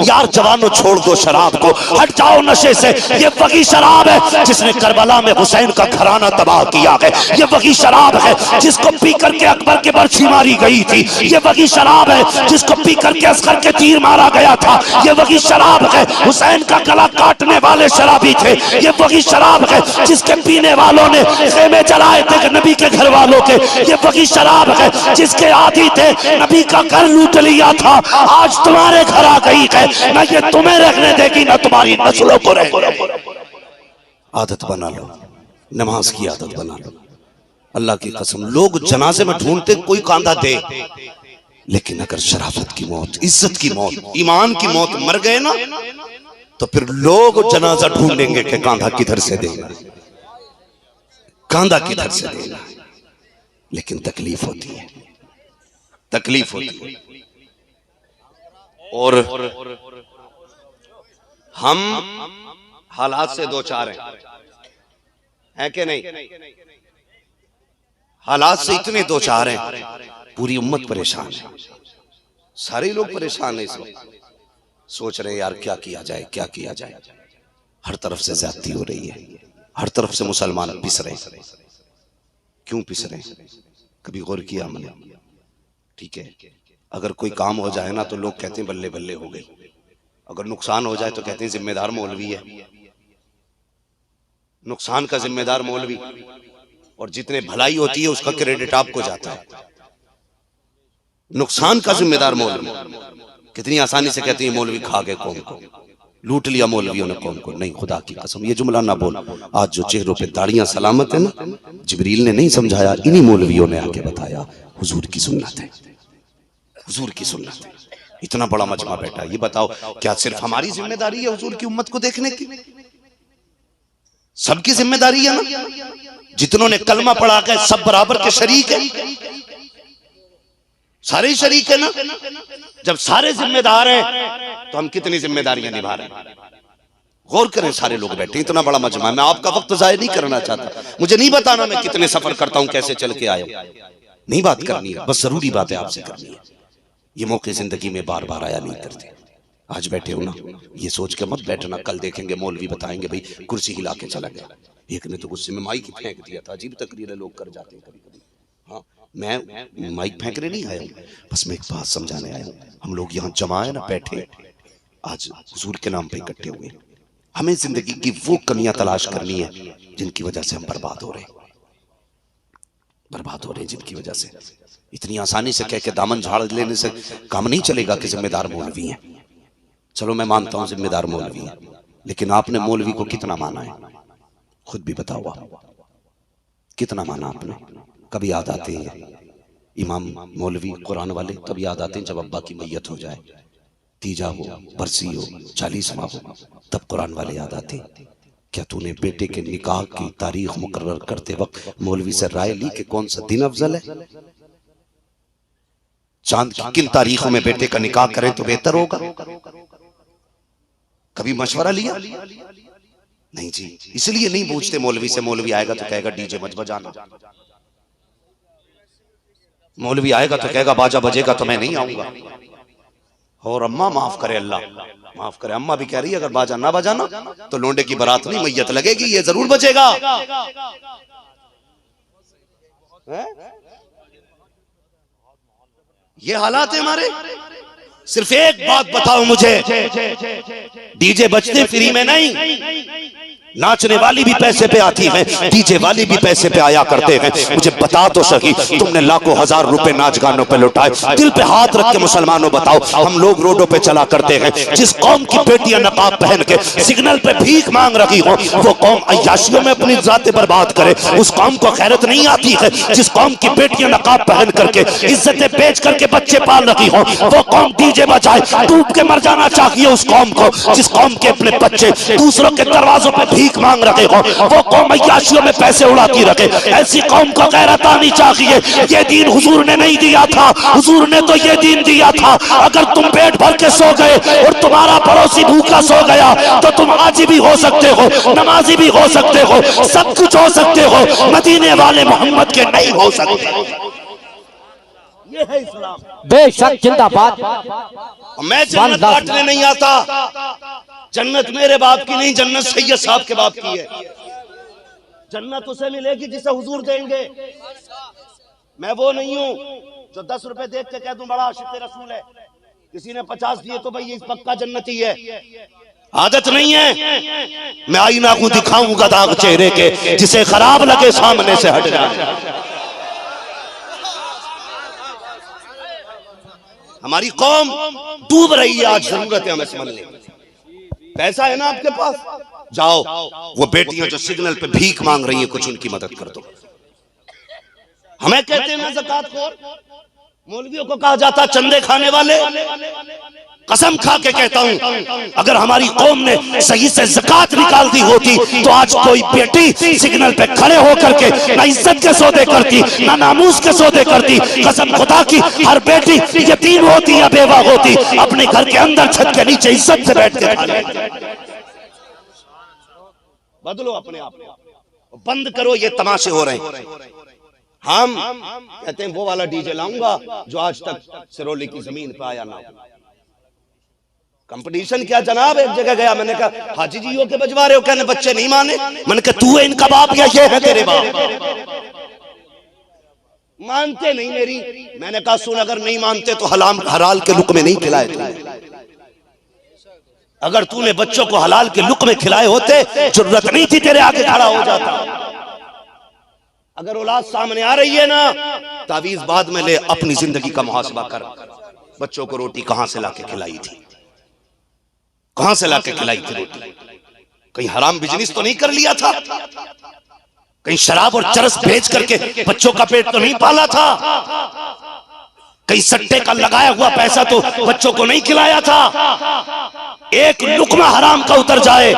यार जवानों छोड़ दो शराब को, हट जाओ नशे से। ये वही शराब है जिसने करबला में हुसैन का घराना तबाह किया है। ये वही शराब है जिसको पी करके अकबर के बर्छी मारी गई थी। ये वही शराब है जिसको पी करके असगर के तीर मारा गया था। ये वही शराब है, हुसैन का गला काटने वाले शराबी थे। ये वही शराब है जिसके पीने वालों ने खेमे जलाए थे नबी के घर वालों के। ये वही शराब है जिसके आदी थे, नबी का घर लूट लिया था, आज तुम्हारे घर आ गई है। न ये तुम्हें रखने देगी न तुम्हारी नस्लों को रखने। आदत बना लो, नमाज की आदत बना लो। अल्लाह की कसम, लोग जनाजे में ढूंढते कोई कांधा दे, लेकिन अगर शराफत की मौत, इज्जत की मौत, ईमान की मौत मर गए ना, तो फिर लोग जनाजा ढूंढेंगे कि कांधा किधर से देना, कांधा किधर से देना। लेकिन तकलीफ होती है, तकलीफ होती है। और हम हालात से दो चार हैं कि नहीं? हालात से इतने दो चार हैं, पूरी उम्मत परेशान है, सारे लोग परेशान है। इस वक्त सोच रहे यार क्या किया जाए, क्या किया जाए। हर तरफ से ज्यादती हो रही है, हर तरफ से मुसलमान पिस रहे। क्यों पिस रहे? कभी गौर किया हमने? ठीक है, अगर कोई काम हो जाए ना तो लोग कहते हैं बल्ले बल्ले हो गई, अगर नुकसान हो जाए तो कहते हैं जिम्मेदार मौलवी है। नुकसान का जिम्मेदार मौलवी, और जितने भलाई होती है उसका क्रेडिट आपको जाता है। नुकसान का जिम्मेदार मौलवी। कितनी आसानी से कहते हैं मौलवी खा गए कौम को, लूट लिया मौलवियों ने कौम को। नहीं, खुदा की कसम ये जुमला ना बोल। आज जो चेहरों पे दाढ़ियां सलामत है ना, जिब्रील ने नहीं समझाया, इन्हीं मौलवियों ने आके बताया। हुजूर की सुन्नत है, हुजूर की सुन्नत है। इतना बड़ा मजमा बैठा, ये बताओ क्या सिर्फ हमारी जिम्मेदारी है हुजूर की उम्मत को देखने की? सबकी जिम्मेदारी है ना? जितनों ने कलमा पढ़ा के सब बराबर के शरीक है, सारे ही शरीक है ना? जब सारे जिम्मेदार हैं तो हम कितनी जिम्मेदारियां निभा रहे हैं? गौर करें, सारे लोग बैठे, इतना बड़ा मजमा। मैं आपका वक्त जाया नहीं करना चाहता, मुझे नहीं बताना मैं कितने सफर करता हूं, कैसे चल के आया, नहीं बात करनी है, बस जरूरी बात है आपसे करनी है। ये मौके जिंदगी में बार बार आया नहीं करते। आज बैठे हो ना, ये सोच के मत बैठना कल देखेंगे मौलवी बताएंगे भाई कुर्सी हिला के चला गया। एक ने तो गुस्से में माइक फेंक दिया था। अजीब तकरीरें लोग कर जाते हैं कभी कभी। हाँ, मैं माइक फेंकने नहीं आया हूँ, बस मैं एक बात समझाने आया हूँ। हम लोग यहाँ जमा है ना, बैठे आज हुजूर के नाम पे इकट्ठे हुए। हमें जिंदगी की वो कमियां तलाश करनी है जिनकी वजह से हम बर्बाद हो रहे हैं, बर्बाद हो रहे हैं, जिनकी वजह से। इतनी आसानी से कह के दामन झाड़ लेने से काम नहीं चलेगा कि जिम्मेदार मौलवी हैं। चलो मैं मानता हूं जिम्मेदार मौलवी हैं, लेकिन आपने मौलवी को कितना माना है? खुद भी बताओ आप, कितना माना आपने? कभी याद आते हैं इमाम मौलवी कुरान वाले, तब याद आते हैं जब अब्बा की मैयत हो जाए, तीजा हो, बरसी हो, 40वां हो, तब कुरान वाले याद आते। क्या तूने बेटे के निकाह की तारीख मुकर्रर करते वक्त मौलवी से राय ली कि कौन सा दिन अफजल है? चांद की किन तारीखों में बेटे का निकाह करें तो बेहतर होगा? कभी मशवरा लिया? नहीं जी, इसलिए नहीं पूछते मौलवी से। मौलवी आएगा तो कहेगा डीजे मत बजाना, मौलवी आएगा तो कहेगा बाजा बजेगा तो मैं नहीं आऊंगा। और अम्मा माफ करे, अल्लाह माफ करे, अम्मा भी कह रही है अगर बाजा ना बजाना तो लोंडे की बारात नहीं मैयत लगेगी, ये जरूर बजेगा। ये हालात है हमारे। सिर्फ एक बात बताओ मुझे, डीजे बजते फ्री में नहीं, नाचने वाली भी पैसे पे आती है, डीजे वाली भी पैसे पे आया करते हैं। मुझे बता तो सही, तुमने लाखों हजार रुपए नाच गानों पे लुटाए। दिल पे हाथ रख के मुसलमानों बताओ, हम लोग रोडों पे चला करते हैं, जिस कौम की बेटियां नकाब पहन के सिग्नल पे भीख मांग रही हो, वो कौम अय्याशियों में अपनी जाते बर्बाद करे, उस कौम को खैरत नहीं आती है। जिस कौम की बेटियां नकाब पहन करके इज्जतें बेच करके बच्चे पाल रही हो, वो कौम डीजे बजाए, डूब के मर जाना चाहिए उस कौम को। जिस कौम के अपने बच्चे दूसरों के दरवाजों पे भीख मांग रहे हो, वो कौम अय्याशियों में पैसे उड़ाती रखे, ऐसी कौम को गैरत आनी चाहिए। ये दीन हुजूर ने नहीं दिया था, हुजूर ने तो ये दीन दिया था अगर तुम पेट भर के सो गए और तुम्हारा पड़ोसी भूखा सो गया तो तुम हाजी भी हो सकते हो, नमाजी भी हो सकते हो, सब कुछ हो सकते हो, मदीने वाले मोहम्मद के नहीं हो सकते, ये है इस्लाम। बेशक जिंदाबाद। मैं जन्नत बांटने नहीं आता, जन्नत मेरे बाप की नहीं, जन्नत सैयद साहब के बाप की है। जन्नत उसे मिलेगी जिसे हुजूर देंगे। मैं वो नहीं हूं जो 10 रुपए देख के कह दूं बड़ा आशिक रसूल है, किसी ने 50 दिए तो भाई ये पक्का जन्नती है। आदत नहीं है। मैं आईना को दिखाऊंगा दाग चेहरे के, जिसे खराब लगे सामने से हट जाए। हमारी कौम डूब रही है, आज जरूरत है हमें समझने की। पैसा है ना आपके पास, जाओ वो बेटियां जो सिग्नल पे भीख मांग रही हैं कुछ उनकी मदद कर दो। हमें कहते हैं ना ज़कातखोर, मौलवियों को कहा जाता चंदे खाने वाले। कसम खा के कहता हूं, अगर हमारी कौम ने सही से ज़कात निकाल दी होती तो आज कोई बेटी सिग्नल पे खड़े होकर के ना इज्जत के सौदे करती, ना नामूस के सौदे करती। कसम खुदा की, हर बेटी यतीम होती या बेवा होती, अपने घर के अंदर छत के नीचे इज्जत से बैठ के खाती। बदलो अपने आप, बंद करो ये तमाशे हो रहे हैं। हम कहते हैं वो वाला डीजे लाऊंगा जो आज तक सिरोली की जमीन पे आया ना। कंपटीशन क्या जनाब, एक जगह गया, मैंने कहा हाजी जी हो के बजवा रहे हो, कहने बच्चे नहीं माने। मैंने कहा तू है इनका बाप या ये है तेरे बाप? मानते नहीं मेरी। मैंने कहा सुन, अगर नहीं मानते तो हलाल के लुक में नहीं खिलाए थे। अगर तूने बच्चों को हलाल के लुक में खिलाए होते, जरूरत नहीं थी तेरे आगे खड़ा हो जाता। अगर औलाद सामने आ रही है ना, तावीज बाद में ले, अपनी जिंदगी का मुहासबा कर। बच्चों को रोटी कहां से लाके खिलाई थी, कहां से लाके खिलाई थी रोटी? कहीं हराम बिजनेस तो नहीं कर लिया था? कहीं शराब और चरस बेच करके बच्चों का पेट तो नहीं पाला था? कहीं सट्टे का लगाया हुआ पैसा तो बच्चों को नहीं खिलाया था? एक लुकमा हराम का उतर जाए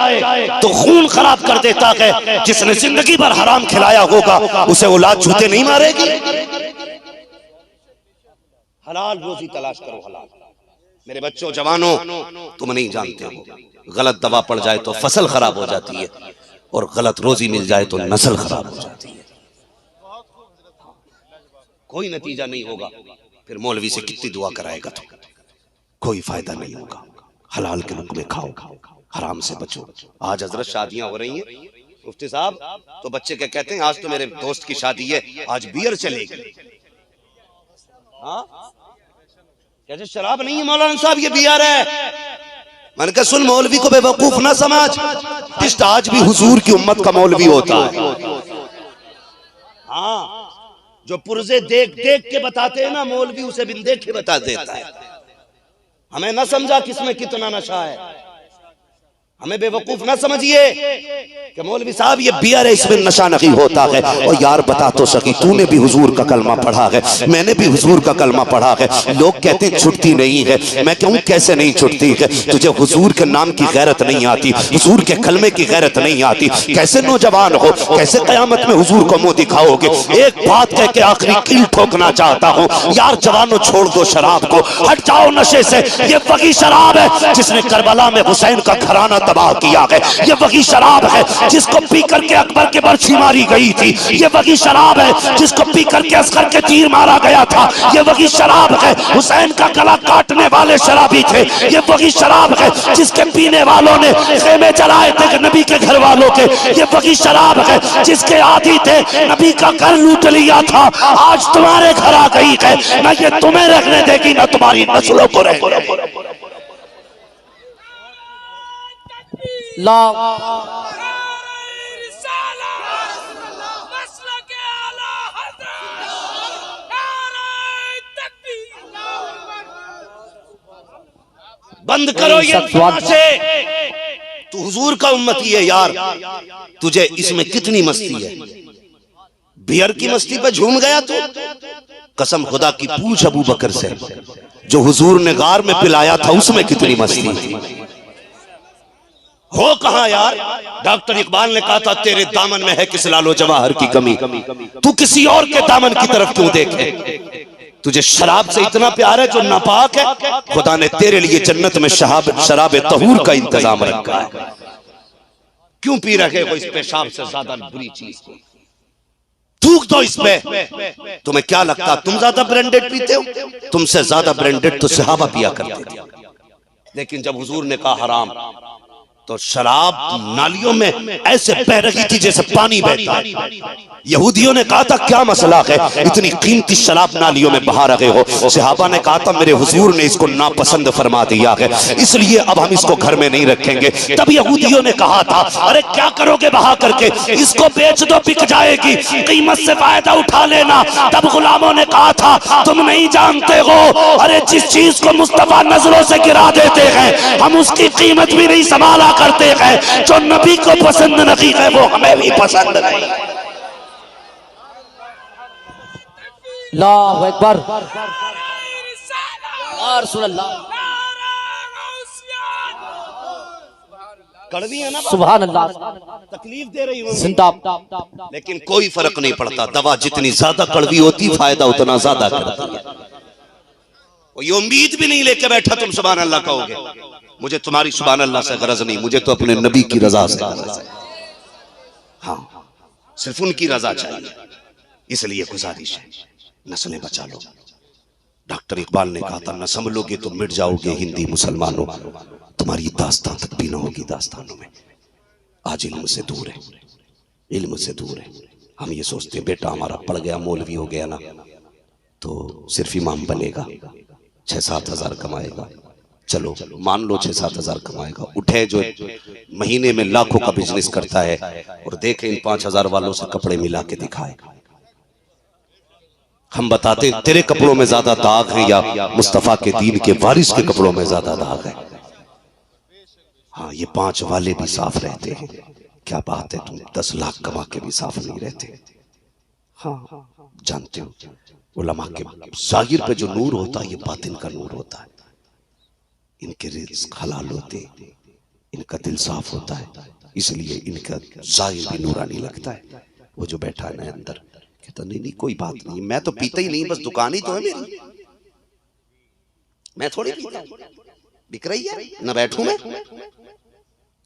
तो खून खराब कर देता है। जिसने जिंदगी भर हराम खिलाया होगा उसे औलाद जूते नहीं मारेगी। हलाल रोजी तलाश करो, हलाल। मेरे बच्चों, जवानों, तुम नहीं जानते हो, गलत दवा पड़ जाए तो फसल खराब हो जाती है, और गलत रोजी मिल जाए तो नस्ल खराब हो जाती है। कोई नतीजा नहीं होगा, फिर मौलवी से कितनी दुआ कराएगा तो कोई फायदा नहीं होगा। हलाल के मुख में खाओ, हराम से बचो। आज हजरत शादियां हो रही हैं, मुफ्ती साहब तो बच्चे क्या कहते हैं, आज तो मेरे दोस्त की शादी है, आज बियर चलेगी। हाँ, कहते शराब नहीं है मौलाना साहब, ये बियर है। मैंने कहा सुन, मौलवी को बेवकूफ ना समझ, आज भी हुजूर की उम्मत का मौलवी होता है। हाँ, जो पुर्जे देख देख के बताते हैं ना, मौलवी उसे बिन देखे बता देता है। हमें ना समझा किसमें कितना नशा है, हमें बेवकूफ ना समझिए कि मौलवी साहब ये बियर है, इसमें नशा नहीं होता है। और यार बता तो सकी, तूने भी हुजूर का कलमा पढ़ा है, मैंने भी हुजूर का कलमा पढ़ा है। लोग कहते हैं छुटती नहीं है, मैं कहूँ कैसे नहीं छुटती है? तुझे हुजूर के नाम की गैरत नहीं आती, हुजूर के कलमे की गैरत नहीं आती, कैसे नौजवान हो, कैसे कयामत में हुजूर को मुंह दिखाओगे? एक बात कह के आखिरी कील ठोकना चाहता हूँ, यार जवानों छोड़ दो शराब को, हट जाओ नशे से। ये वही शराब है जिसने करबला में हुसैन का घराना तबाह किया है। ये वही शराब है जिसको पी करके अकबर के बर्छी मारी गई थी। ये वही शराब है जिसको पी करके असगर के तीर मारा गया था। ये वही शराब है, हुसैन का गला काटने वाले शराबी थे। ये वही शराब है जिसके पीने वालों ने खेमे जलाए थे नबी के घर वालों के। ये वही शराब है जिसके आदी थे, नबी का घर लूट लिया था, आज तुम्हारे घर आ गई है। ना ये तुम्हें रखने देगी, ना तुम्हारी नस्लों को रहने। बंद करो ये तमाशे। तू हुजूर का उम्मती है यार, तुझे इसमें कितनी मस्ती है? बियर की मस्ती पे झूम गया तू? कसम खुदा की पूछ अबू बकर से, जो हुजूर ने गार में पिलाया था उसमें कितनी मस्ती थी? हो कहां यार? डॉक्टर इकबाल ने कहा था तेरे दामन में है किस लालो जवाहर की कमी, तू किसी और के दामन की तरफ क्यों देखे? तुझे शराब से इतना प्यार है जो नापाक है, खुदा ने तेरे लिए जन्नत में शराब तहूर का इंतजाम रखा है। क्यों पी रखे हो इस पेशाब से ज्यादा बुरी चीज को? थूक दो इस पे। तुम्हें क्या लगता तुम ज्यादा ब्रांडेड पीते हो? तुमसे ज्यादा ब्रांडेड तो सहाबा पिया करते थे। लेकिन जब हुजूर ने कहा हराम, तो शराब नालियों में ऐसे बह रही थी जैसे पानी बहता है। यहूदियों ने कहा था क्या मसला है, इतनी कीमती शराब नालियों में बहा रहे हो? सहाबा ने कहा था मेरे हुजूर ने इसको नापसंद फरमा दिया है, इसलिए अब हम इसको घर में नहीं रखेंगे। तब यहूदियों ने कहा था अरे क्या करोगे बहा करके, इसको बेच दो, बिक जाएगी, कीमत से फायदा उठा लेना। तब गुलामों ने कहा था तुम नहीं जानते हो, अरे जिस चीज को मुस्तफा नजरों से गिरा देते हैं हम उसकी कीमत भी नहीं संभाला करते हैं। जो नबी को पसंद नहीं है वो हमें भी पसंद नहीं। अल्लाहु अकबर, या रसूल अल्लाह। कड़वी है ना, सुभान अल्लाह, तकलीफ दे रही होगी, जिंदा, लेकिन कोई फर्क नहीं पड़ता। दवा जितनी ज्यादा कड़वी होती फायदा उतना ज्यादा करती है। ये उम्मीद भी नहीं लेके बैठा तुम सुभान अल्लाह कहोगे। मुझे तुम्हारी सुभान अल्लाह से गरज नहीं, मुझे तो अपने नबी की रजा से गरज है। हाँ, सिर्फ उनकी रजा चाहिए। इसलिए गुजारिश है नस्लें बचा लो। डॉक्टर इकबाल ने कहा था न संभलोगे तो मिट जाओगे हिंदी मुसलमानों, तुम्हारी दास्तान तक भी न होगी दास्तानों में। आज इल्म से दूर है, इल्म से दूर है। हम ये सोचते हैं बेटा हमारा पढ़ गया मौलवी हो गया ना तो सिर्फ इमाम बनेगा, 6-7 हज़ार कमाएगा। चलो मान लो 6-7 हज़ार कमाएगा, उठे जो महीने में लाखों का बिजनेस करता है और देखे इन 5 हज़ार वालों से कपड़े मिला के दिखाए। हम बताते तेरे कपड़ों में ज्यादा दाग है या मुस्तफा के दीन के वारिस के कपड़ों में ज्यादा दाग है। हाँ, ये 5 वाले भी साफ रहते हैं। क्या बात है, तुम 10 लाख कमा के भी साफ नहीं रहते। हाँ, जानते हो उलमा के जाहिर पे जो नूर होता है ये बातिन का नूर होता है। इनके रिज़्क़ हलाल होते, इनका दिल साफ होता है, इसलिए इनका जाहिर भी नूरानी लगता है। वो जो बैठा है ना अंदर कहता नहीं नहीं कोई बात नहीं, मैं तो पीता ही नहीं, बस दुकान ही तो है मेरी, मैं थोड़ी पीता, बिक रही है ना, बैठूं मैं,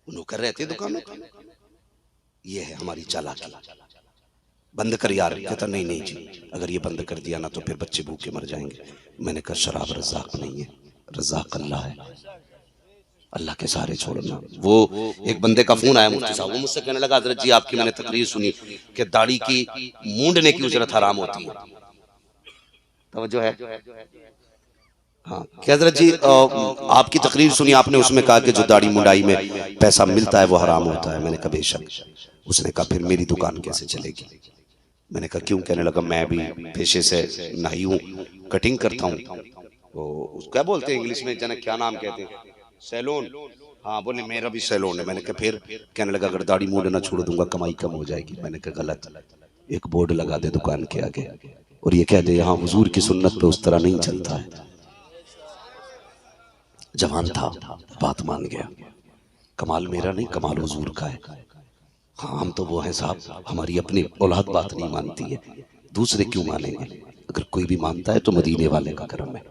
नौकर रहते दुकानों का। ये है हमारी चालाकी। बंद कर यार, कहता नहीं नहीं जी, अगर ये बंद कर दिया ना तो फिर बच्चे भूखे मर जाएंगे। मैंने कहा शराब रज़ाक नहीं है, रज़ाक अल्लाह है, अल्लाह के सहारे छोड़ना। वो एक बंदे का फोन आया मुफ्ती साहब, वो मुझसे कहने लगा हजरत जी आपकी मैंने तकरीर सुनी कि दाढ़ी की मूंडने की उजरत हराम होती है। तवज्जो है? हाँ, क्या हजरत जी आपकी तकरीर सुनी, आपने उसमें कहा कि जो दाढ़ी मुंडाई में पैसा मिलता है वो हराम होता है। मैंने कहा बेशक। उसने कहा फिर मेरी दुकान कैसे चलेगी? मैंने कहा क्यों? कहने लगा मैं भी पेशे से नाई हूँ, कटिंग करता हूँ, वो क्या बोलते हैं इंग्लिश में, जना क्या नाम कहते हैं, सैलून। हाँ, बोले मेरा भी सैलून है। मैंने कहा फिर? कहने लगा अगर दाढ़ी मूंडना छोड़ दूंगा कमाई कम हो जाएगी। मैंने कहा गलत, एक बोर्ड लगा दे दुकान के आगे और ये कह दे यहाँ हुजूर की सुन्नत पे उस तरह नहीं चलता है। जवान था, बात मान गया। कमाल मेरा नहीं, कमाल हुजूर का है। हाँ, हम तो वो हैं साहब, हमारी अपनी औलाद बात नहीं मानती है, दूसरे क्यों मानेंगे? अगर कोई भी मानता है तो मदीने वाले का करम है,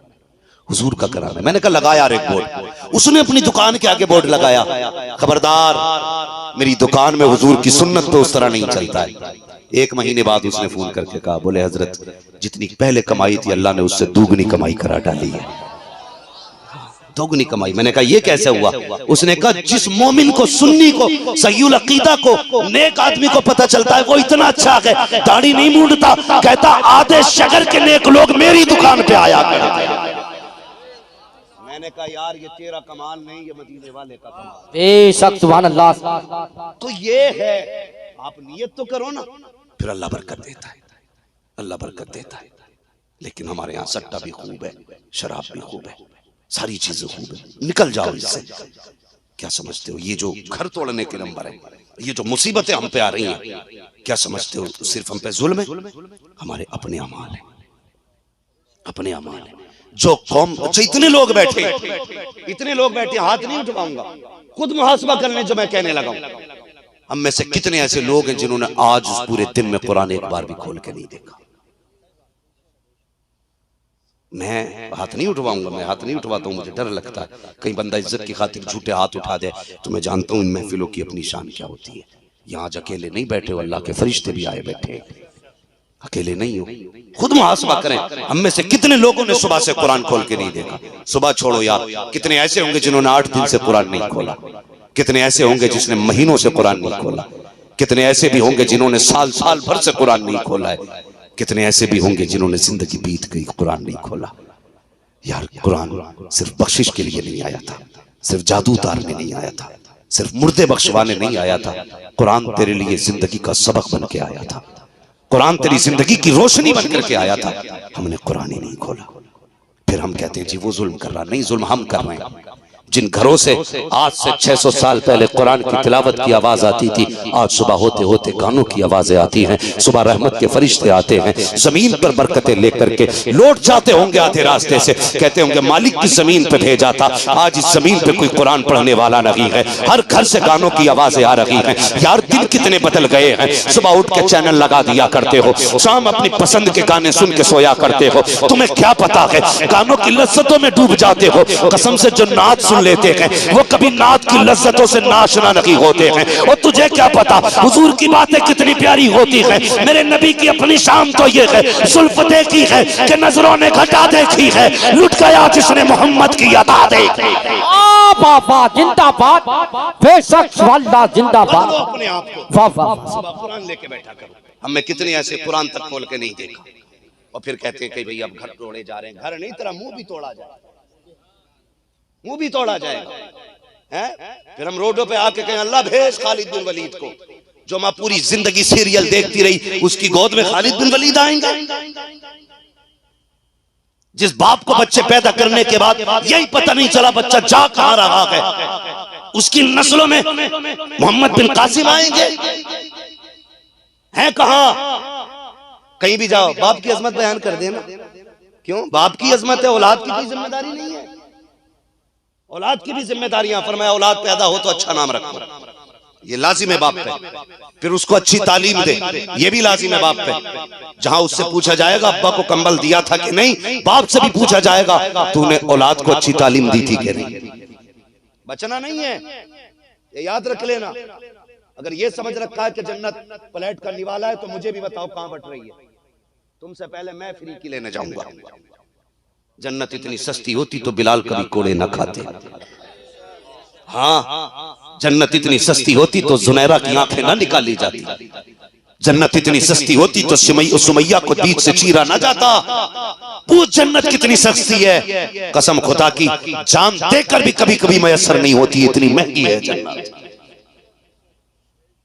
हुजूर का करम है। मैंने कहा लगा यार एक बोर्ड। उसने अपनी दुकान के आगे बोर्ड लगाया, खबरदार मेरी दुकान में हुजूर की सुन्नत तो उस तरह नहीं चलता है। 1 महीने बाद उसने फोन करके कहा, बोले हजरत जितनी पहले कमाई थी अल्लाह ने उससे दुगनी कमाई करा डाली है, दोगुनी कमाई। मैंने कहा ये कैसे हुआ? उसने कहा जिस मोमिन को, सुन्नी को, सहीउल अकीदा को, नेक आदमी को पता चलता है वो इतना अच्छा है, दाढ़ी नहीं मूंडता, कहता आधे शहर के नेक लोग मेरी दुकान पे आया करते हैं। मैंने कहा यार ये तेरा कमाल नहीं, ये मदीने वाले का कमाल। बेशक, सुभान अल्लाह। तो ये है, आप नियत तो करो ना, फिर अल्लाह बरकत देता है, अल्लाह बरकत देता है। लेकिन हमारे यहाँ सट्टा भी खूब है, शराब भी खूब है, सारी चीजें खूब है, निकल जाओ इससे। क्या समझते हो ये जो घर तोड़ने के नंबर है, ये जो मुसीबतें हम पे आ रही हैं, क्या समझते हो सिर्फ हम पे जुल्म है? हमारे अपने अमाल है, अपने अमाल है। जो कौम, अच्छा इतने लोग बैठे, हाथ नहीं उठवाऊंगा, खुद मुहासबा करने जो मैं कहने लगा हूं। हम में से कितने ऐसे लोग हैं जिन्होंने आज उस पूरे दिन में कुरान एक बार भी खोल के नहीं देखा? मैं हाथ नहीं उठवाऊंगा, मैं हाथ नहीं उठवाता हूँ, मुझे डर लगता है कहीं बंदा इज्जत की खातिर झूठे हाथ उठा दे। तो मैं जानता हूँ इन महफिलों की अपनी शान क्या होती है। यहाँ आज अकेले नहीं बैठे हो, अल्लाह के फरिश्ते भी आए बैठे। अकेले नहीं हो, खुद मुहासबा करें। हम में से कितने लोगों ने सुबह से कुरान खोल के नहीं देखा? सुबह छोड़ो यार, कितने ऐसे होंगे जिन्होंने 8 दिन से कुरान नहीं खोला, कितने ऐसे होंगे जिसने महीनों से कुरान नहीं खोला, कितने ऐसे भी होंगे जिन्होंने साल साल भर से कुरान नहीं खोला है, कितने ऐसे भी होंगे जिन्होंने जिंदगी बीत गई कुरान नहीं खोला। यार कुरान सिर्फ बख्शिश के लिए नहीं आया था, सिर्फ जादू उतारने नहीं आया था, सिर्फ मुर्दे बख्शवाने नहीं आया था। कुरान तेरे लिए जिंदगी का सबक बन के आया था, कुरान तेरी जिंदगी की रोशनी बन करके आया था। हमने कुरान ही नहीं खोला, फिर हम कहते हैं जी वो जुल्म कर रहा। नहीं, जुल्म हम कर रहे हैं। जिन घरों से आज से 600 साल पहले कुरान की तिलावत की आवाज आती थी, आज सुबह होते होते गानों की आवाजें आती हैं। सुबह रहमत के फरिश्ते आते हैं, जमीन पर बरकतें लेकर के लौट जाते होंगे आधे रास्ते से, कहते होंगे मालिक की जमीन पे भेजा था। आज इस जमीन पे कोई कुरान पढ़ने वाला नहीं है, हर घर से गानों की आवाजें आ रही हैं। यार दिन कितने बदल गए हैं। सुबह उठ के चैनल लगा दिया करते हो, शाम अपनी पसंद के गाने सुन के सोया करते हो। तुम्हें क्या पता है, गानों की लज्जतों में डूब जाते हो। कसम से जो नात सुन लेते हैं वो कभी नात की लज्जतों से नाशना नहीं होते हैं। और तुझे क्या पता हुजूर की बातें कितनी प्यारी होती है। मेरे नबी की अपनी शान तो ये है, जुल्फ देखी है कि नजरों ने घटा देखी है, लुट गया जिसने मोहम्मद की अदा देखी। बाबा जिंदाबाद, बेशक वाला जिंदाबाद। अपने आप को वाह वाह, कुरान लेके बैठा करो। हमें कितने ऐसे कुरान तक खोल के नहीं देखा, और फिर कहते हैं कि भाई अब घर तोड़े जा रहे हैं। घर नहीं, तेरा मुंह भी तोड़ा जाए, मुंह भी तोड़ा जाएगा हैं? फिर हम रोडों पे आके कहें अल्लाह भेज खालिद बिन वलीद को। जो माँ पूरी जिंदगी सीरियल देखती रही, उसकी गोद में खालिद बिन वलीद आएंगे? जिस बाप को बच्चे पैदा करने के बाद यही पता नहीं चला बच्चा जा कहां रहा है, उसकी नस्लों में मोहम्मद बिन कासिम आएंगे? हैं कहां? कहीं भी जाओ बाप की अजमत बयान कर देना। क्यों? बाप की अजमत है, औलाद की कोई जिम्मेदारी नहीं है। औलाद की भी जिम्मेदारियां, फरमाया औलाद पैदा हो तो अच्छा नाम रखो, ये लाजिम है बाप पे। फिर उसको अच्छी तालीम दे, ये भी लाजिम है बाप पे। जहां उससे पूछा जाएगा अब्बा को कंबल दिया था कि नहीं, बाप से भी पूछा जाएगा तूने औलाद को अच्छी तालीम दी थी कि नहीं। बचना नहीं है, ये याद रख लेना। अगर ये समझ रखा है कि जन्नत प्लेट का निवाला है तो मुझे भी बताओ कहां बट रही है। तुमसे पहले मैं फ्री की लेने जाऊंगा। जन्नत इतनी सस्ती होती तो बिलाल कभी कोड़े न खाते। हाँ, जन्नत इतनी सस्ती होती तो जुनैरा की आंखें ना निकाली जाती। जन्नत इतनी सस्ती होती तो सुमैया को बीच से चीरा ना जाता। पूछ जन्नत कितनी सस्ती है, कसम खुदा की जान देकर भी कभी कभी मैसर नहीं होती। इतनी महंगी है जन्नत,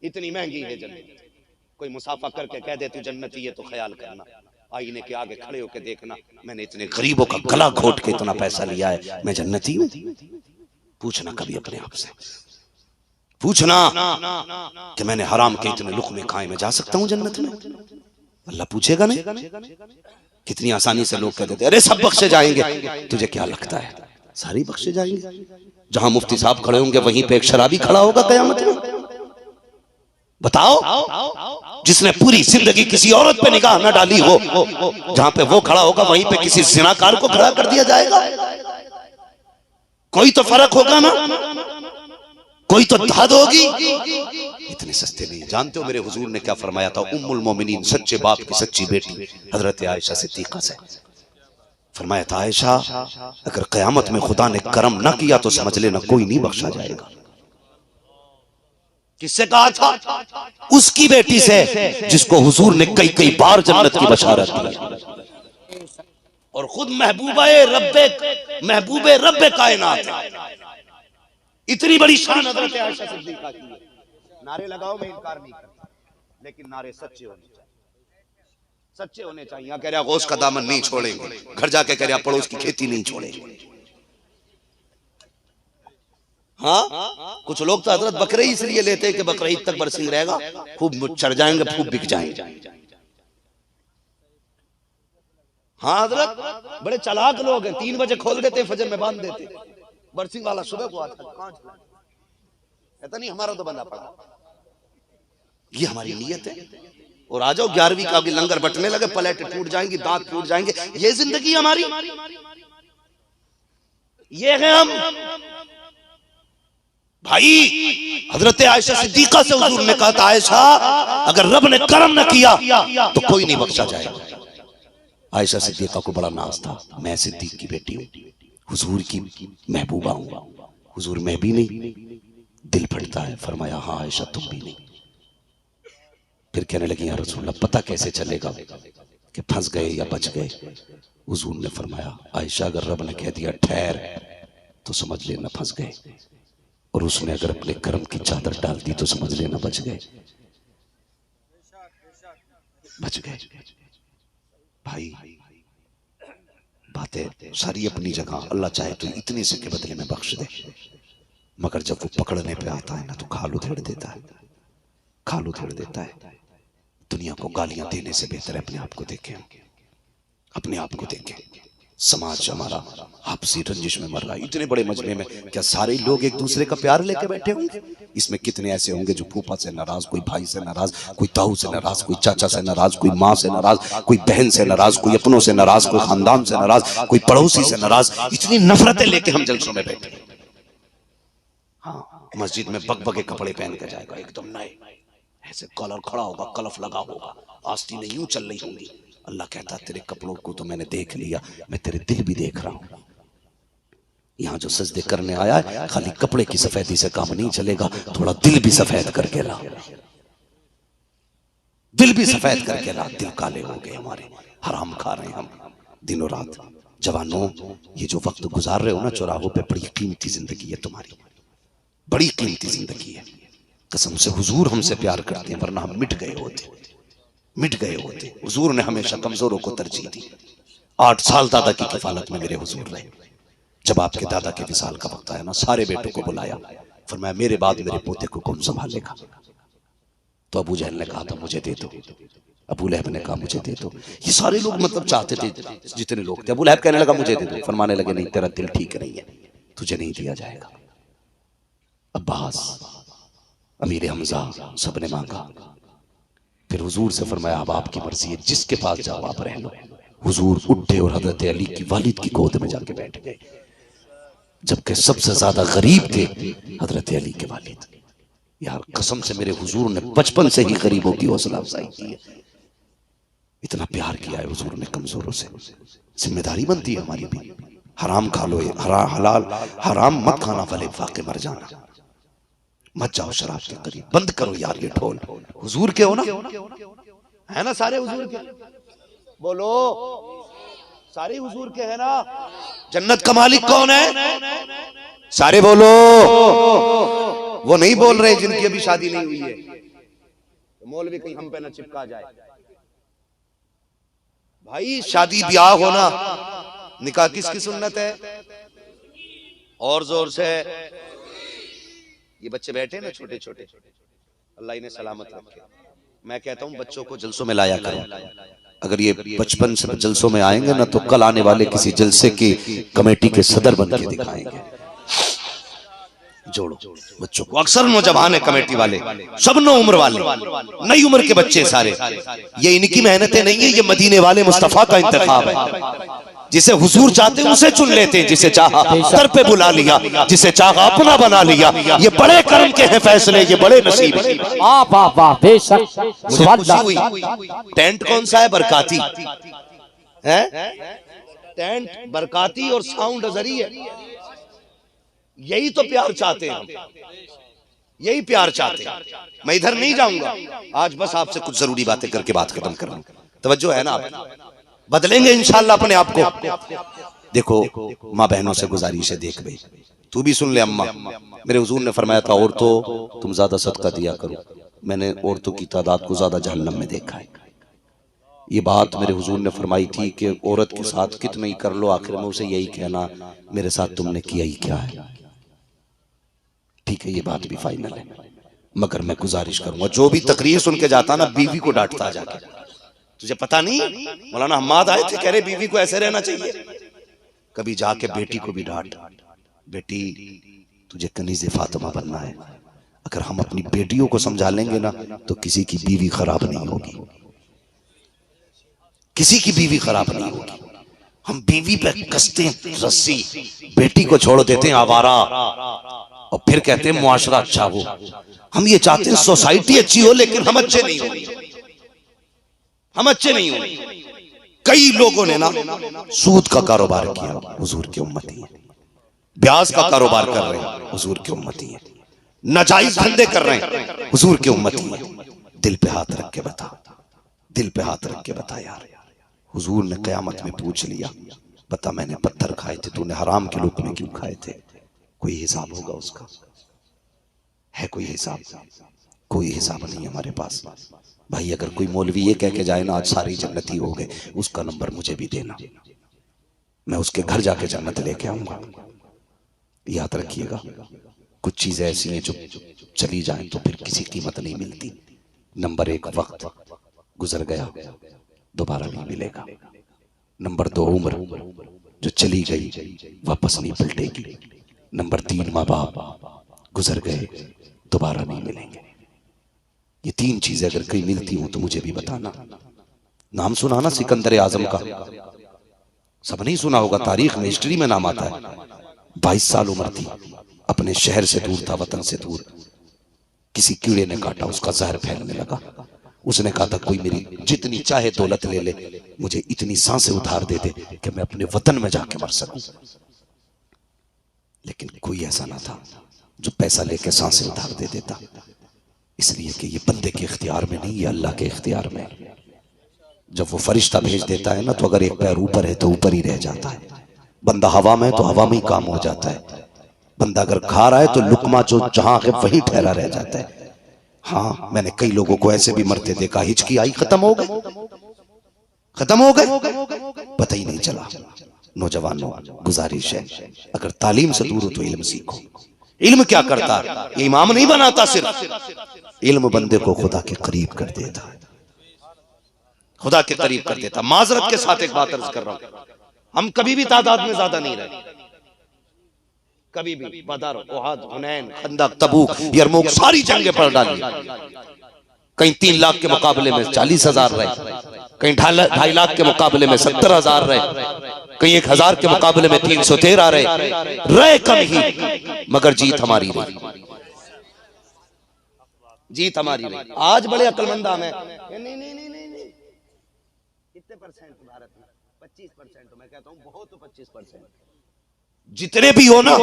इतनी महंगी है जन्नत। कोई मुसाफा करके कह दे तू जन्नती है तो ख्याल करना, आईने के आगे खड़े होकर देखना, मैंने इतने गरीबों का गला घोट के इतना पैसा लिया है, मैं जन्नती हूं? पूछना कभी अपने आप से, पूछना कि मैंने हराम के इतने लुक़्मे खाए, मैं जा सकता हूं जन्नत में? अल्लाह पूछेगा नहीं? कितनी आसानी से लोग कह देते अरे सब बख्शे जाएंगे। तुझे क्या लगता है सारी बख्शे जाएंगे? जहां मुफ्ती साहब खड़े होंगे वहीं पे एक शराबी खड़ा होगा कयामत में। बताओ, जिसने पूरी जिंदगी किसी औरत पे निगाह न डाली हो, जहां पे वो खड़ा होगा वहीं पे किसी जिनाकार को खड़ा कर दिया जाएगा। कोई तो फर्क होगा ना, कोई तो हद होगी। इतने सस्ते नहीं। जानते हो मेरे हुजूर ने क्या फरमाया था? उम्मुल मोमिनीन, सच्चे बाप की सच्ची बेटी हजरत आयशा सिद्दीका से फरमाया था, आयशा अगर कयामत में खुदा ने करम ना किया तो समझ लेना कोई नहीं बख्शा जाएगा। किससे कहा था? उसकी बेटी से जिसको हुजूर ने कई कई बार जन्नत की बशारत दी। और खुद महबूबे रब्बे कायनात है। इतनी बड़ी शान हज़रत आयशा सिद्दीक़ा की है। नारे लगाओ, मैं इनकार नहीं करता, लेकिन नारे सच्चे होने चाहिए, सच्चे होने चाहिए। यहाँ कह रहा गौस का दामन नहीं छोड़ेंगे, घर जाके कह रहा पड़ोस की खेती नहीं छोड़ेंगे। हाँ, कुछ लोग तो हजरत बकरे इसलिए लेते हैं कि बकरा ईद तक बरसिंग रहेगा, खूब चढ़ जाएंगे, खूब बिक जाएंगे। हाँ हजरत बड़े चालाक लोग हैं, 3 बजे खोल देते, फजर में बांध देते। बरसिंग वाला सुबह को आता है, कहता नहीं हमारा तो बंदा पड़ा। ये हमारी नीयत है। और आ जाओ 11वीं का लंगर बटने लगे, प्लेट टूट जाएंगी, दांत टूट जाएंगे। ये जिंदगी हमारी, ये है हम। भाई हजरत आयशा सिद्दीका से हुजूर ने कहा था, आयशा अगर रब ने करम न किया तो कोई नहीं बख्शा जाएगा। आयशा सिद्दीका को बड़ा नाज था, मैं सिद्दीक की बेटी हूं, हुजूर की महबूबा हूं। हुजूर मैं भी नहीं, दिल फटता है। फरमाया हाँ आयशा तुम भी नहीं। फिर कहने लगी या रसूलल्लाह पता कैसे चलेगा कि फंस गए या बच गए? हुजूर ने फरमाया आयशा अगर रब ने कह दिया ठहर तो समझ लेना फंस गए, और उसने अगर अपने कर्म की चादर डाल दी तो समझ लेना बच गए, बच गए। भाई बातें सारी अपनी जगह, अल्लाह चाहे तो इतने से के बदले में बख्श दे, मगर जब वो पकड़ने पे आता है ना तो खाल उधेड़ देता है, खाल उधेड़ देता है। दुनिया को गालियां देने से बेहतर है अपने आप को देखें, अपने आप को देखें। समाज हमारा आपसी रंजिश में मर रहा है। इतने बड़े मजमे में क्या सारे लोग एक दूसरे का प्यार लेके बैठे होंगे? इसमें कितने ऐसे होंगे जो फूफा से नाराज, कोई भाई से नाराज, कोई ताऊ से नाराज, कोई चाचा से नाराज, कोई माँ से नाराज, कोई बहन से नाराज, कोई अपनों से नाराज, कोई खानदान से नाराज, कोई पड़ोसी से नाराज। इतनी नफरतें लेके हम जलसों में बैठे। हाँ, मस्जिद में बकबके कपड़े पहन कर जाएगा एकदम नए, ऐसे कॉलर खड़ा होगा, कलफ लगा होगा, आस्तीनें यूं चल रही होंगी। अल्लाह कहता तेरे कपड़ों को तो मैंने देख लिया, मैं तेरे दिल भी देख रहा हूं। यहां जो सजदे करने आया है खाली कपड़े की सफेदी से काम नहीं चलेगा, थोड़ा दिल भी सफेद करके ला, दिल भी सफेद करके ला। दिल काले हो गए हमारे, हराम खा रहे हैं हम दिनों रात। जवानों ये जो वक्त गुजार रहे हो ना चौराहों पे, बड़ी कीमती जिंदगी है तुम्हारी, बड़ी कीमती जिंदगी है। कसम से हुजूर हमसे प्यार करते हैं, वरना हम मिट गए होते, मिट गए होते। हुजूर ने हमेशा कमजोरों को तरजीह दी। 8 साल दादा की कफालत में मेरे हुजूर रहे। जब आपके दादा के विसाल का वक्त आया ना, सारे बेटों को बुलाया, फरमाया मेरे बाद मेरे पोते को कौन संभालेगा? तो अबू जहल ने कहा था मुझे दे दो, अबू लहब ने कहा मुझे दे दो। ये सारे लोग मतलब चाहते थे, जितने लोग थे। अबू लहब कहने लगा मुझे दे दो, फरमाने लगे नहीं तेरा दिल ठीक नहीं है, तुझे नहीं दिया जाएगा। अब्बास, अमीर हमजा सबने मांगा। फिर हुजूर से फरमाया अब आपकी मर्जी है, जिसके पास जाओ आप रह लो। हुजूर उठे और हजरत अली की वालिद की गोद में जाके बैठ गए, जबकि सबसे ज्यादा गरीब थे हजरत अली के वालिद। यार कसम से मेरे हुजूर ने बचपन से ही गरीबों की हौसला अफजाई की है, इतना प्यार किया है हुजूर ने कमजोरों से। जिम्मेदारी बनती है हमारी भी। हराम खा लो, हलाल हराम मत खाना, वाले वाके मर जाना, मत जाओ शराब के करीब, बंद करो यार ये ढोल। हुजूर के हो ना, है ना सारे हुजूर के? बोलो सारे हुजूर के है ना? जन्नत का मालिक कौन है? सारे बोलो। वो नहीं बोल रहे जिनकी अभी शादी नहीं हुई है, तो मौलवी कहीं हम पे ना चिपका जाए। भाई शादी ब्याह होना, निकाह किसकी सुन्नत है? और जोर से। ये बच्चे बैठे ना छोटे छोटे, अल्लाह इन्हें सलामत रखे। मैं कहता हूँ बच्चों को जलसों में लाया करो। अगर ये बचपन से जलसों में आएंगे ना तो कल आने वाले किसी जलसे की कमेटी के सदर बन के दिखाएंगे। जोड़ो बच्चों को। अक्सर नौजवान है कमेटी वाले, सब नो उम्र वाले, नई उम्र के बच्चे सारे। ये इनकी मेहनतें नहीं है, ये मदीने वाले मुस्तफा का इंतखाब है। जिसे हुजूर चाहते उसे चुन लेते, जिसे चाहा सर पे बुला लिया, जिसे चाहा अपना बना लिया। ये बड़े कर्म के हैं फैसले, ये बड़े नसीब हैं। मुझे खुशी हुई। टेंट कौन सा है? बरकाती है, टेंट बरकाती और साउंड अजहरी है। यही तो प्यार चाहते हैं हम, यही प्यार चाहते हैं। मैं इधर नहीं जाऊंगा आज, बस आपसे कुछ जरूरी बातें करके बात खत्म कर रहा हूं। तवज्जो है ना? आप बदलेंगे इंशाल्लाह अपने आप को। देखो माँ बहनों से गुजारिश है, देख भाई तू भी सुन ले अम्मा। मेरे हुजूर ने फरमाया था औरतों तुम ज्यादा सदका दिया करो। मैंने औरतों की तादाद को ज्यादा जहन्नम में देखा है। ये बात मेरे हुजूर ने फरमाई थी कि औरत के साथ कितना ही कर लो, आखिर में उसे यही कहना मेरे साथ तुमने किया ही क्या है। ठीक है, ये बात भी फाइनल है, मगर मैं गुजारिश करूंगा जो भी तकरीर सुन के जाता ना बीवी को डांटता जाके। तुझे पता नहीं मौलाना हम्माद आए थे, कह रहे बीवी को ऐसे रहना चाहिए। कभी जाके बेटी को भी डांट, बेटी तुझे कनीज़े फातिमा बनना है। अगर हम अपनी बेटियों को समझा लेंगे ना तो किसी की बीवी खराब नहीं होगी, किसी की बीवी खराब नहीं होगी। हम बीवी पे कसते हैं रस्सी, बेटी को छोड़ देते हैं आवारा, और फिर कहते हैं मुआशरा अच्छा हो। हम ये चाहते हैं सोसाइटी अच्छी हो, लेकिन हम अच्छे नहीं हो, हम अच्छे नहीं हो। कई लोगों ने ना सूद का कारोबार किया, हुजूर की उम्मती है। ब्याज का कारोबार कर रहे हैं, हुजूर की उम्मती है। नाजायज धंधे कर रहे हैं, हुजूर की उम्मती है। दिल पे हाथ रख के बता, दिल पे हाथ रख के बता यार। हुजूर ने क़यामत में पूछ लिया, बता मैंने पत्थर खाए थे, तूने हराम के लुक़मे क्यों खाए थे? कोई हिसाब होगा उसका? है कोई हिसाब? कोई हिसाब नहीं हमारे पास। भाई अगर कोई मौलवी ये कह के जाए ना आज सारी जन्नती हो गए, उसका नंबर मुझे भी देना, मैं उसके घर जाके जन्नत लेके आऊंगा। याद रखिएगा, कुछ चीजें ऐसी हैं जो चली जाएं तो फिर किसी कीमत नहीं मिलती। नंबर 1 वक्त गुजर गया, दोबारा नहीं मिलेगा। नंबर 2 उम्र जो चली गई वापस नहीं पलटेगी। नंबर 3 माँ बाप गुजर गए, दोबारा नहीं मिलेंगे। ये 3 चीजें अगर कहीं मिलती हूं तो मुझे भी बताना। नाम सुना ना सिकंदर आजम का? सब नहीं सुना होगा, तारीख में हिस्ट्री में नाम आता है। 22 साल उम्र थी, अपने शहर से दूर था, वतन से दूर। किसी कीड़े ने काटा, उसका जहर फैलने लगा। उसने कहा था कोई मेरी जितनी चाहे दौलत ले ले, मुझे इतनी सांसें उधार दे दे कि मैं अपने वतन में जाके मर सकूं। लेकिन कोई ऐसा ना था जो पैसा लेके सांसें उधार दे देता, इसलिए कि ये बंदे के इख्तियार में नहीं, ये अल्लाह के इख्तियार में। जब वो फरिश्ता भेज देता है ना, तो अगर एक पैर ऊपर है तो ऊपर ही रह जाता है। बंदा हवा में है तो हवा में ही काम हो जाता है। बंदा अगर खा रहा है तो लुकमा जो जहां है वहीं ठहरा रह जाता है। हाँ, मैंने कई लोगों को ऐसे भी मरते देखा, हिचकी आई, खत्म हो गए, खत्म हो गए, पता ही नहीं चला। नौजवानों, गुजारिश है अगर तालीम से दूर हो तो इल्म सीखो। इल्म क्या करता है? ये इमाम नहीं बनाता, सिर्फ इल्म बंदे को खुदा के करीब कर देता है, खुदा के करीब कर देता। माजरत के साथ एक बात अर्ज कर रहा हूं, हम कभी भी तादाद में ज्यादा नहीं रहे, कभी भी। बदर, उहद, हुनैन, खंदक, तबूक, यरमुक सारी जंगें पढ़ डाली। कहीं 3 लाख के मुकाबले में 40,000 रहे, कहीं 2.5 लाख के मुकाबले में 70,000 रहे, कहीं 1,000 के मुकाबले में 313 रहे कम ही, मगर जीत हमारी रही, जीत हमारी रही। आज बड़े अक्लमंद हम हैं, नहीं नहीं नहीं नहीं, कितने परसेंट भारत में? 25%। मैं कहता हूं बहुत, 25%। जितने भी हो ना,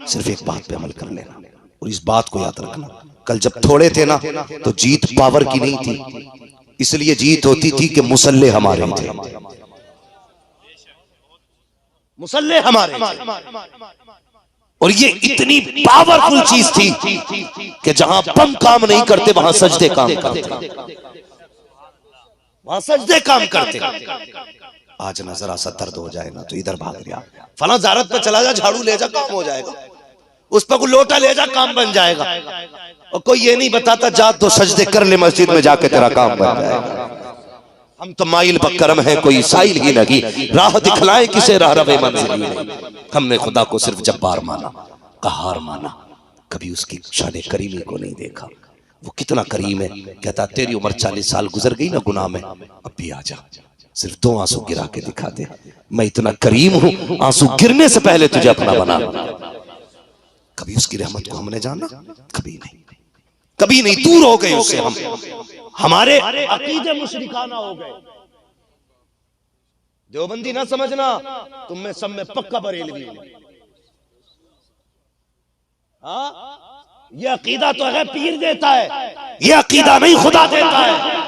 सिर्फ एक बात पे अमल कर लेना, और इस बात को याद रखना, कल जब थोड़े थे ना तो जीत पावर की नहीं थी, इसलिए जीत होती थी कि मुसल्ले हमारे थे, मुसल्ले हमारे थे। और ये इतनी पावरफुल चीज थी कि जहां बम काम नहीं करते वहां सजदे काम करते, वहां सजदे काम करते। आज ना जरा सा दर्द हो जाए ना तो इधर भाग गया, फला ज़ारत पे चला जा, झाड़ू ले जा, काम हो जाएगा। उस पर कोई लोटा ले जा, काम बन जाएगा। और कोई ये नहीं बताता जा तो सजदे कर ले मस्जिद में जाके, तेरा काम बन जाएगा। हम तो माइल बकरम है, कोई साइल ही लगी, राह दिखलाए किसे राह रवे मंजिल नहीं। हमने खुदा को सिर्फ जब्बार माना, कहार माना, कभी उसकी शान करीमी को नहीं देखा। वो कितना करीम है, कहता तेरी उम्र 40 साल गुजर गई ना गुनाह में, अब भी आ जा, सिर्फ 2 आंसू गिरा के दिखा दे, मैं इतना करीम हूं, आंसू गिरने से पहले तुझे अपना बना। कभी उसकी रहमत को हमने जाना? कभी नहीं, कभी नहीं। दूर हो गए उससे हम, हमारे अकीदे मुशरिकाना हो गए। देवबंदी ना समझना, तुम में सब में पक्का बरेलवी है। हाँ, ये अकीदा तो है पीर देता है, ये अकीदा नहीं खुदा देता है।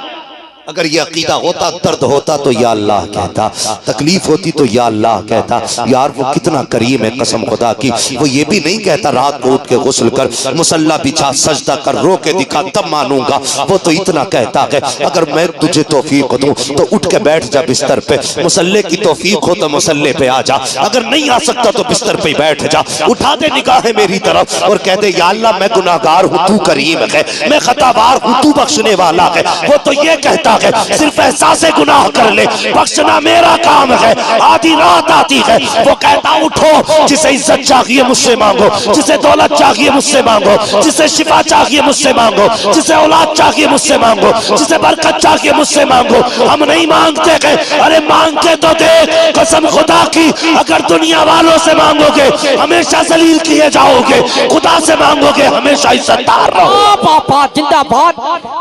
अगर ये अकीदा होता, दर्द होता तो या अल्लाह कहता, तकलीफ होती तो या अल्लाह कहता। यार वो कितना करीम है, कसम खुदा की। वो ये भी नहीं कहता रात को उठ के गुस्ल कर, मुसल्ला बिछा, सजदा कर, रो के दिखा तब मानूंगा। वो तो इतना कहता है अगर मैं तुझे तौफीक दूं तो उठ के बैठ जा बिस्तर पे, मुसल्ले की तौफीक हो तो मुसल्ले पे आ जा, अगर नहीं आ सकता तो बिस्तर पे बैठ जा, उठा दे निगाहें मेरी तरफ और कह दे या अल्लाह मैं गुनाहगार हूं, तू करीम है, मैं खतावार हूं, तू बख्शने वाला है। वो तो ये कहता है, सिर्फ एहसास गुनाह कर ले, बख्शना मेरा काम है। आधी रात आती है, वो कहता उठो, जिसे इज्जत चाहिए मुझसे मांगो, जिसे दौलत चाहिए मुझसे मांगो, जिसे शिफा चाहिए मुझसे मांगो, जिसे औलाद चाहिए मुझसे मांगो, जिसे बरकत चाहिए मुझसे मांगो। हम नहीं मांगते गए, अरे मांग के तो देख, कसम खुदा की, अगर दुनिया वालों से मांगोगे हमेशा जलील किए जाओगे, खुदा से मांगोगे हमेशा इज्जतदार रहो। पापा जिंदाबाद,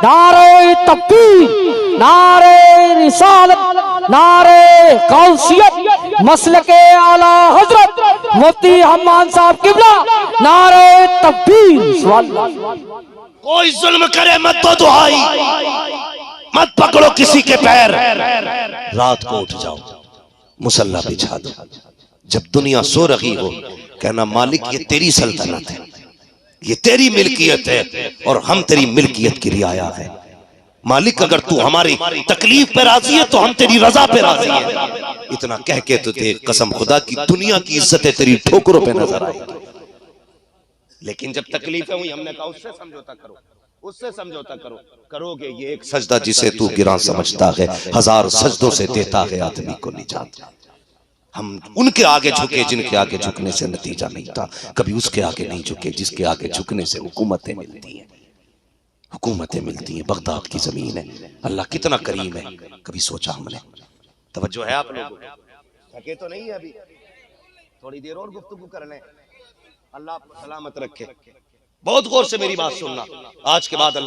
नारे तकबीर, नारे रिसालत, नारे कौसियत, मसलके आला हजरत मुफ्ती हम्मान साहब किबला, नारे तकबीर। कोई जुल्म करे मत तो दुहाई, मत पकड़ो किसी के पैर, रात को उठ जाओ, मुसल्ला बिछा दो, जब दुनिया सो रही हो कहना मालिक ये तेरी सल्तनत है, ये तेरी मिल्कियत है और हम तेरी मिल्कियत की रियाया है। मालिक अगर तू हमारी तकलीफ पे राजी है तो हम तेरी रजा पे राजी है। इतना कह के तो दे, कसम खुदा की दुनिया की इज्जतें तेरी ठोकरों पे नजर आएगी। लेकिन जब तकलीफें हुई हमने कहा उससे समझौता करो, उससे समझौता करो, करोगे ये एक सजदा जिसे तू गिरा समझता है, हजार सजदों से देता है आदमी को निजात। हम उनके आगे झुके जिनके आगे झुकने से नतीजा नहीं था, कभी उसके आगे नहीं झुके जिसके आगे झुकने से हुकूमतें मिलती हैं, हुकूमतें मिलती हैं। बगदाद की जमीन है, अल्लाह कितना करीम है, कभी सोचा हमने? तवज्जो है आप लोगों, थके तो नहीं है अभी, थोड़ी देर और गुफ्तगू कर लें। अल्लाह सलामत रखे। बहुत गौर से मेरी बात सुनना, आज के बाद